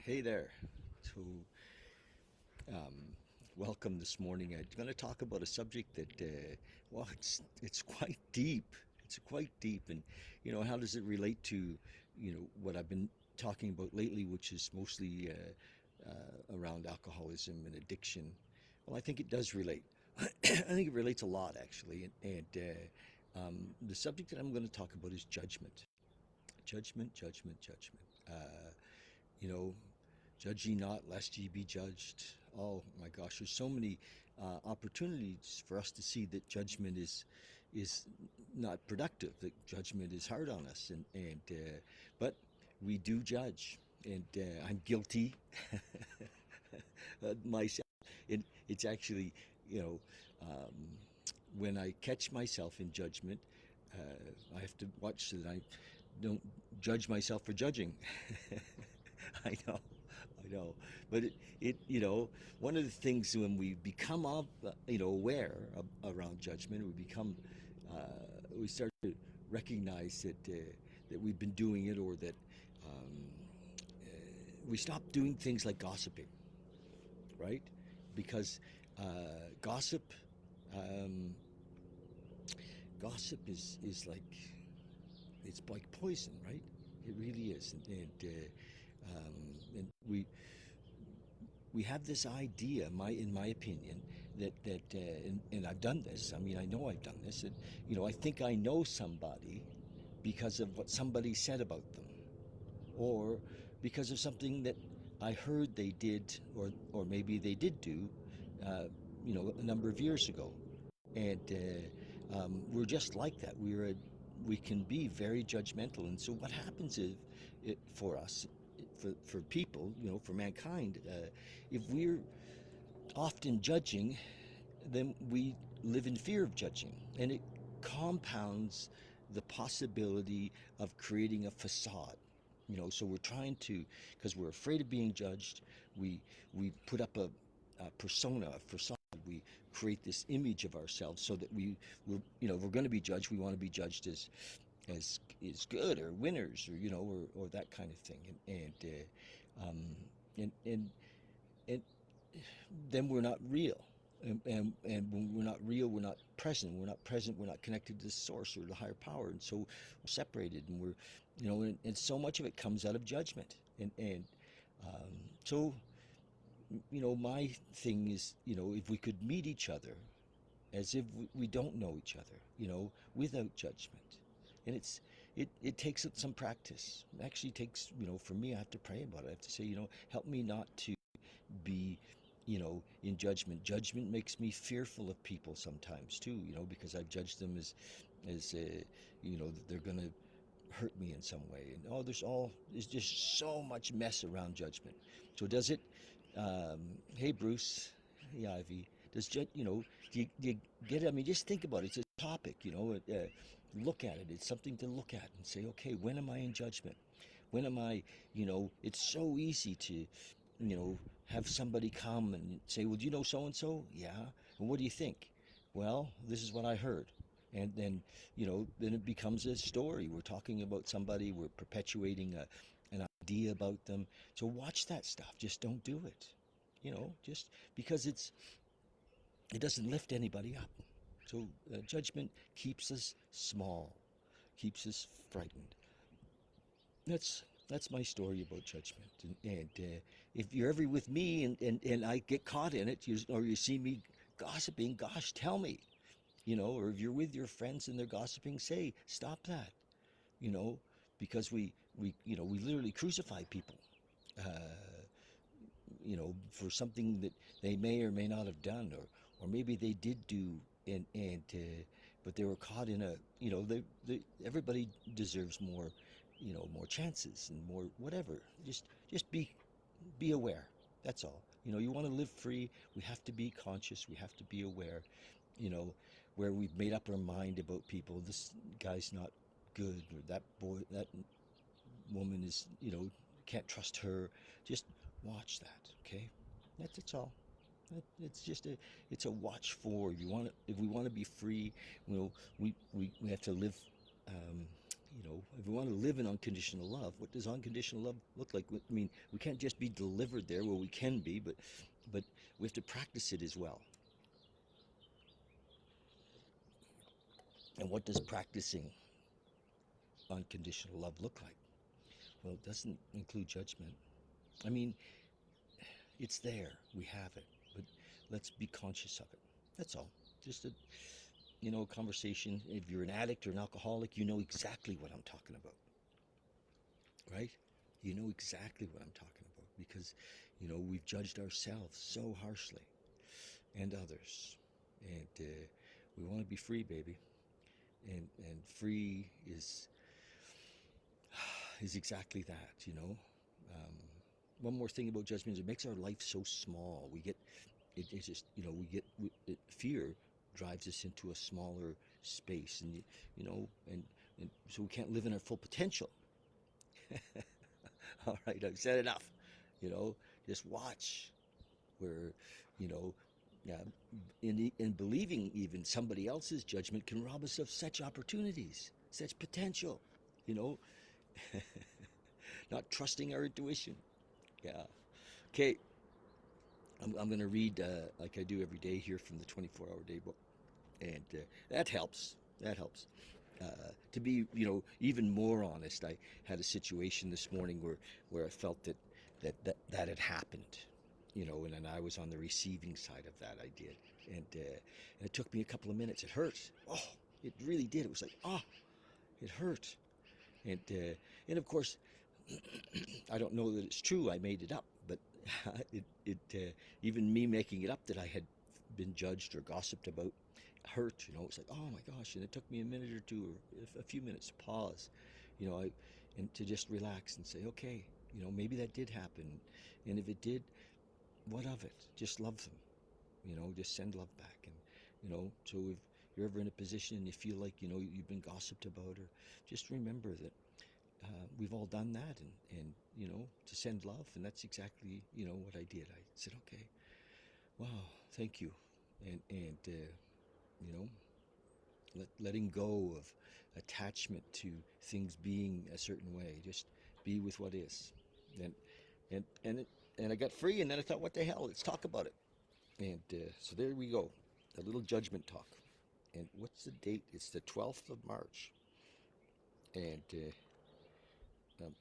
Hey there. So, um, welcome this morning. I'm going to talk about a subject that, it's quite deep. It's quite deep, and how does it relate to, what I've been talking about lately, which is mostly around alcoholism and addiction. Well, I think it does relate. I think it relates a lot, actually, and the subject that I'm going to talk about is judgment. Judgment, judgment, judgment. You know, Judge ye not, lest ye be judged. Oh my gosh, there's so many opportunities for us to see that judgment is not productive. That judgment is hard on us, and but we do judge, and I'm guilty myself. It's actually, you know, um, when I catch myself in judgment, I have to watch so that I don't judge myself for judging. I know, I know. But one of the things when we become aware around judgment, uh, we start to recognize that we've been doing it, or that um, we stop doing things like gossiping, right? Because gossip, um, gossip is like it's like poison, right? It really is, and we have this idea, in my opinion, and I've done this. I mean, I know I've done this. That I think I know somebody because of what somebody said about them, or because of something that I heard they did, or maybe they did do, uh, a number of years ago. And we're just like that. We can be very judgmental, and so what happens is, for us, for people, for mankind, if we're often judging, then we live in fear of judging, and it compounds the possibility of creating a facade. So we're trying to, because we're afraid of being judged, we put up a persona, a facade. We create this image of ourselves so that we're going to be judged. We want to be judged as good, or winners, or or that kind of thing, and and then we're not real. And when we're not real, we're not present. We're not present. We're not connected to the source or the higher power, and so we're separated. And and so much of it comes out of judgment. And um, so, my thing is, if we could meet each other as if we don't know each other, without judgment, and it takes some practice. It actually takes, for me, I have to pray about it. I have to say, help me not to be in judgment. Judgment makes me fearful of people sometimes too, because I've judged them as that they're going to hurt me in some way. And there's just so much mess around judgment. So does it, hey Bruce, hey Ivy, does do you get it? I mean, just think about it. It's a topic, look at it. It's something to look at and say, okay, when am I in judgment? When am I, it's so easy to, have somebody come and say, well, do you know so and so? Yeah. And what do you think? Well, this is what I heard. And then, then it becomes a story. We're talking about somebody, we're perpetuating an idea about them. So watch that stuff. Just don't do it. Just because it doesn't lift anybody up. So judgment keeps us small, keeps us frightened. That's my story about judgment. And if you're ever with me, and I get caught in it, or you see me gossiping, gosh, tell me. Or if you're with your friends and they're gossiping, say, stop that. You know, because we literally crucify people. Uh, for something that they may or may not have done, or maybe they did do, and but they were caught in a, everybody deserves more, more chances and more whatever. Just be aware. That's all. You want to live free. We have to be conscious. We have to be aware. You know, where we've made up our mind about people. This guy's not good, or that boy, that woman is, can't trust her. Just watch that, okay? That's all. It's just it's a watch for. If we want to be free, we have to live, um, if we want to live in unconditional love, what does unconditional love look like? I mean, we can't just be delivered there. Well, we can be, but we have to practice it as well. And what does practicing unconditional love look like? Well, it doesn't include judgment. I mean, it's there. We have it, but let's be conscious of it. That's all. Just a conversation. If you're an addict or an alcoholic, you know exactly what I'm talking about, right? You know exactly what I'm talking about because, we've judged ourselves so harshly and others, and we want to be free, baby, and free is exactly that. One more thing about judgment is it makes our life so small. We get it just fear drives us into a smaller space, and and so we can't live in our full potential. All right, I've said enough. Just watch where you know uh, in believing even somebody else's judgment can rob us of such opportunities, such potential. You know, not trusting our intuition. Yeah. Okay, I'm going to read like I do every day here from the 24-hour day book, and that helps. That helps. To be, even more honest, I had a situation this morning where I felt that had happened, and then I was on the receiving side of that. I did, and it took me a couple of minutes. It hurt. Oh, it really did. It was like, it hurt, and of course, I don't know that it's true. I made it up, but even me making it up that I had been judged or gossiped about hurt. It's like, oh my gosh, and it took me a minute or two, or a few minutes to pause, and to just relax and say, okay, maybe that did happen, and if it did, what of it? Just love them, just send love back, and so if you're ever in a position and you feel like you've been gossiped about, or just remember that we've all done that, and to send love, and that's exactly what I did. I said, okay, wow, thank you, and letting go of attachment to things being a certain way. Just be with what is, and and I got free, and then I thought, what the hell? Let's talk about it, and so there we go, a little judgment talk. And what's the date? It's the 12th of March, and I'm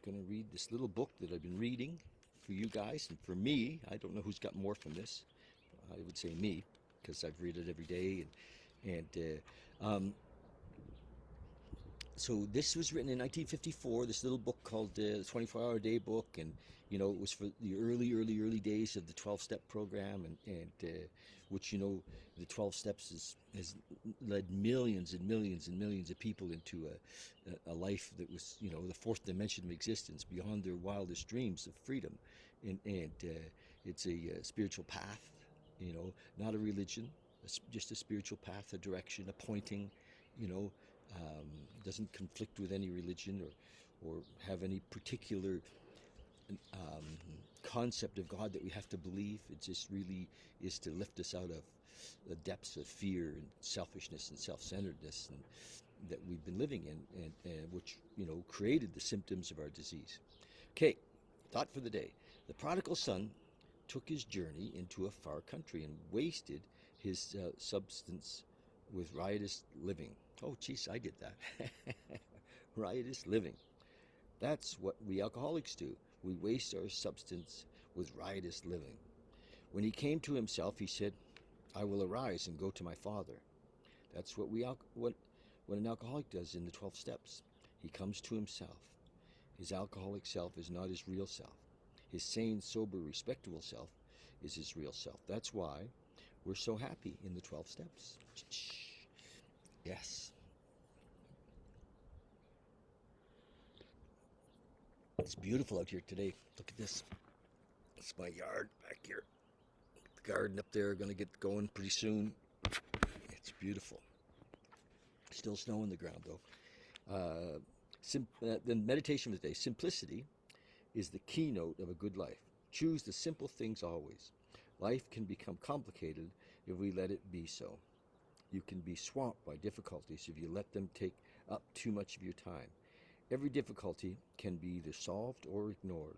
going to read this little book that I've been reading for you guys and for me. I don't know who's got more from this. I would say me, because I've read it every day, and so this was written in 1954. This little book called the 24-Hour Day Book, and it was for the early days of the 12-step program, and which the 12 steps has led millions and millions and millions of people into a life that was the fourth dimension of existence, beyond their wildest dreams of freedom, and it's a spiritual path, not a religion, just a spiritual path, a direction, a pointing, doesn't conflict with any religion or have any particular concept of God that we have to believe. It just really is to lift us out of the depths of fear and selfishness and self-centeredness that we've been living in, and which created the symptoms of our disease. Okay, thought for the day. The prodigal son took his journey into a far country and wasted his substance with riotous living. Oh, geez, I did that. Riotous living. That's what we alcoholics do. We waste our substance with riotous living. When he came to himself, he said, I will arise and go to my father. That's what what an alcoholic does in the 12 steps. He comes to himself. His alcoholic self is not his real self. His sane, sober, respectable self is his real self. That's why we're so happy in the 12 steps. Yes. It's beautiful out here today. Look at this. It's my yard back here. The garden up there going to get going pretty soon. It's beautiful. Still snow on the ground though. The meditation of the day. Simplicity is the keynote of a good life. Choose the simple things always. Life can become complicated if we let it be so. You can be swamped by difficulties if you let them take up too much of your time. Every difficulty can be either solved or ignored,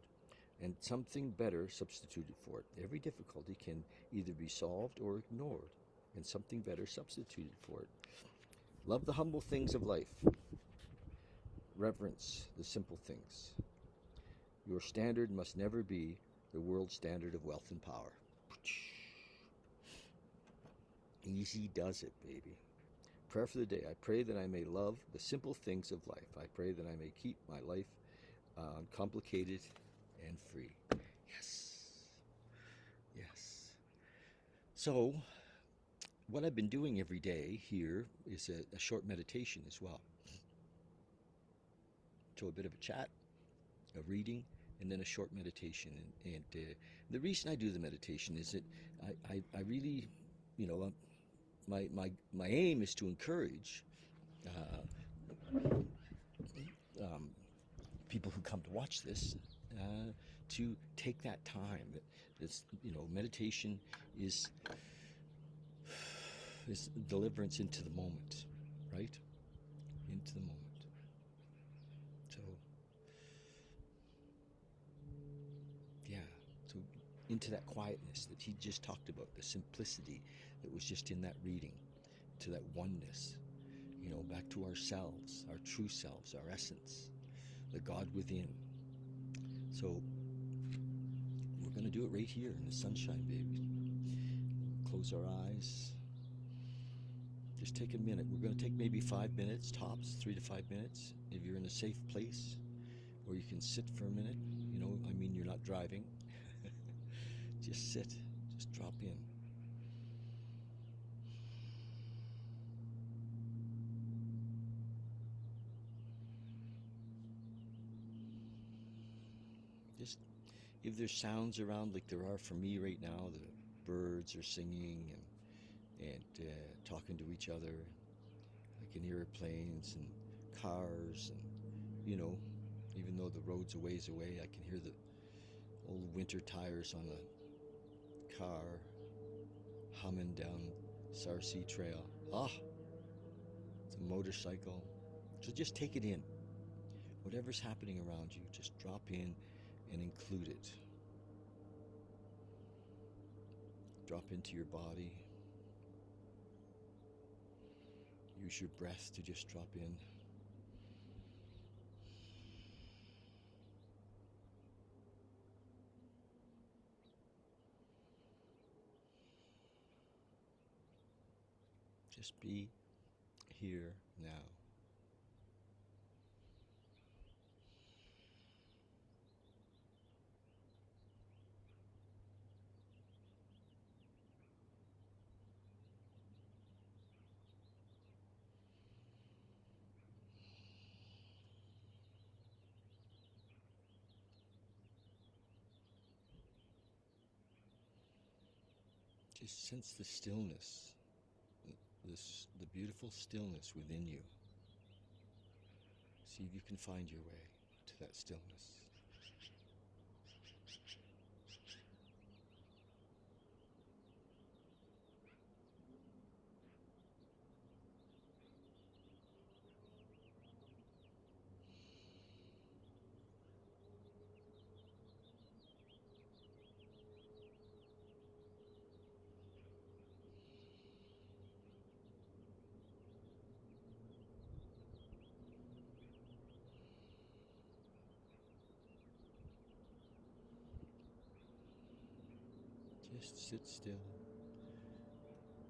and something better substituted for it. Every difficulty can either be solved or ignored, and something better substituted for it. Love the humble things of life. Reverence the simple things. Your standard must never be the world standard of wealth and power. Easy does it, baby. Prayer for the day. I pray that I may love the simple things of life. I pray that I may keep my life uncomplicated and free. Yes. Yes. So, what I've been doing every day here is a short meditation as well. So, a bit of a chat, a reading, and then a short meditation. And the reason I do the meditation is that I really, you know, my aim is to encourage um, people who come to watch this to take that time. It's, you know, meditation is deliverance into the moment, right? Into the moment. So, yeah. So into that quietness that he just talked about, the simplicity that was just in that reading, to that oneness, you know, back to ourselves, our true selves, our essence, the God within. So we're going to do it right here in the sunshine, baby. Close our eyes. Just take a minute. We're going to take maybe 5 minutes, tops, 3 to 5 minutes. If you're in a safe place, or you can sit for a minute, you know, I mean, you're not driving. Just sit, just drop in. Just, if there's sounds around like there are for me right now, the birds are singing and talking to each other. I can hear airplanes and cars, and, you know, even though the road's a ways away, I can hear the old winter tires on the car humming down Sarcee Trail. Ah, it's a motorcycle. So just take it in. Whatever's happening around you, just drop in and include it. Drop into your body. Use your breath to just drop in. Just be here now. Just sense the stillness, the beautiful stillness within you. See if you can find your way to that stillness. Just sit still.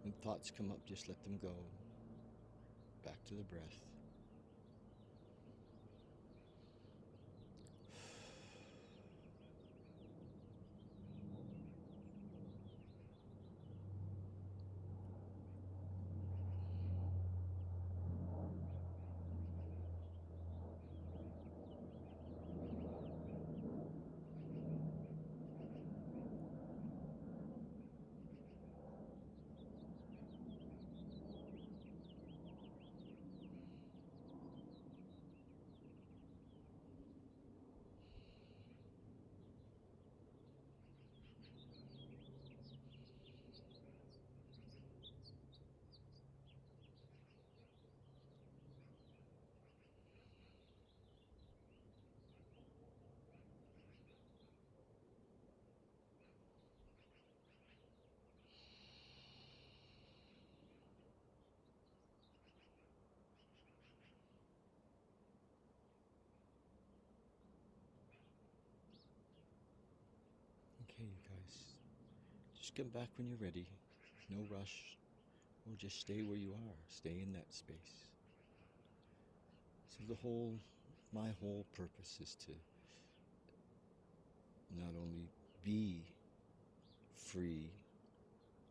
When thoughts come up, just let them go. Back to the breath. Just come back when you're ready. No rush. Or just stay where you are. Stay in that space. So my whole purpose is to not only be free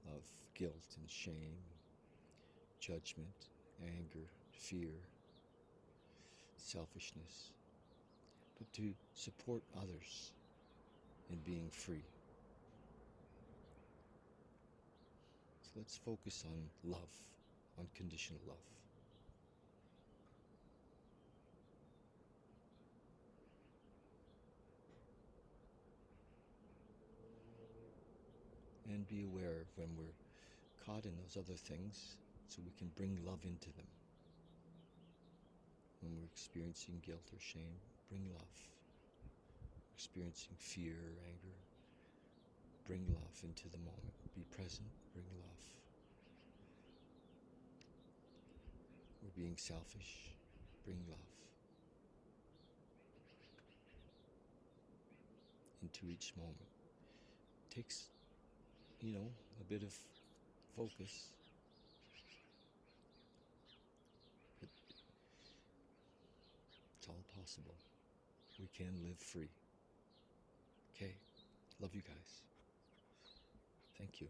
of guilt and shame, judgment, anger, fear, selfishness, but to support others in being free. So let's focus on love, unconditional love. And be aware of when we're caught in those other things so we can bring love into them. When we're experiencing guilt or shame, bring love. Experiencing fear or anger, bring love into the moment. Be present, bring love. We're being selfish, bring love into each moment. It takes, a bit of focus, but it's all possible. We can live free. Okay, love you guys. Thank you.